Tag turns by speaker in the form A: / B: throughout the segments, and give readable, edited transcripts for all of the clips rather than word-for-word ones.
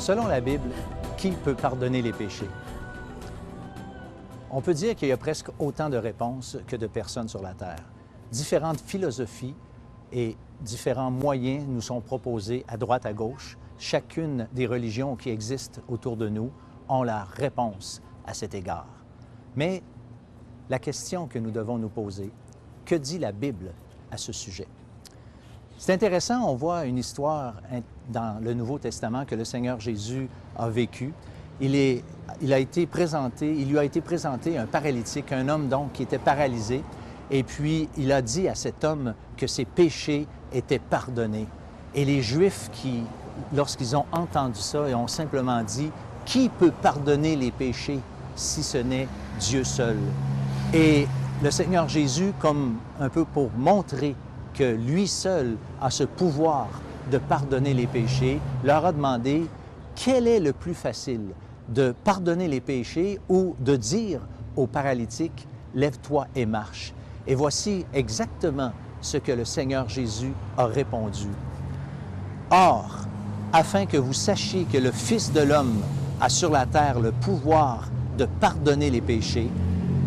A: Selon la Bible, qui peut pardonner les péchés? On peut dire qu'il y a presque autant de réponses que de personnes sur la Terre. Différentes philosophies et différents moyens nous sont proposés à droite à gauche. Chacune des religions qui existent autour de nous ont la réponse à cet égard. Mais la question que nous devons nous poser, que dit la Bible à ce sujet? C'est intéressant, on voit une histoire dans le Nouveau Testament que le Seigneur Jésus a vécu. Il lui a été présenté un paralytique, un homme donc qui était paralysé, et puis il a dit à cet homme que ses péchés étaient pardonnés. Et les Juifs lorsqu'ils ont entendu ça, ont simplement dit « Qui peut pardonner les péchés si ce n'est Dieu seul? » Et le Seigneur Jésus, comme un peu pour montrer que lui seul a ce pouvoir de pardonner les péchés, leur a demandé quel est le plus facile, de pardonner les péchés ou de dire au paralytique « Lève-toi et marche ». Et voici exactement ce que le Seigneur Jésus a répondu. « Or, afin que vous sachiez que le Fils de l'homme a sur la terre le pouvoir de pardonner les péchés,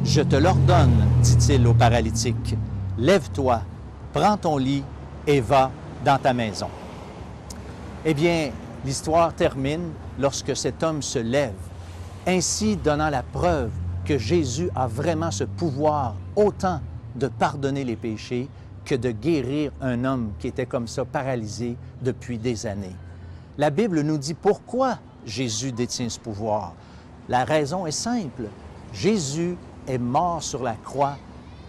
A: je te l'ordonne, dit-il au paralytique, lève-toi, prends ton lit et va dans ta maison. » Eh bien, l'histoire termine lorsque cet homme se lève, ainsi donnant la preuve que Jésus a vraiment ce pouvoir autant de pardonner les péchés que de guérir un homme qui était comme ça paralysé depuis des années. La Bible nous dit pourquoi Jésus détient ce pouvoir. La raison est simple. Jésus est mort sur la croix.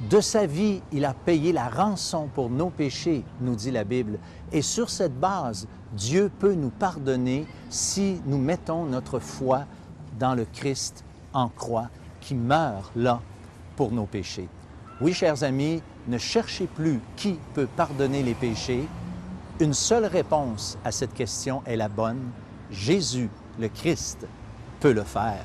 A: De sa vie, il a payé la rançon pour nos péchés, nous dit la Bible. Et sur cette base, Dieu peut nous pardonner si nous mettons notre foi dans le Christ en croix qui meurt là pour nos péchés. Oui, chers amis, ne cherchez plus qui peut pardonner les péchés. Une seule réponse à cette question est la bonne. Jésus, le Christ, peut le faire.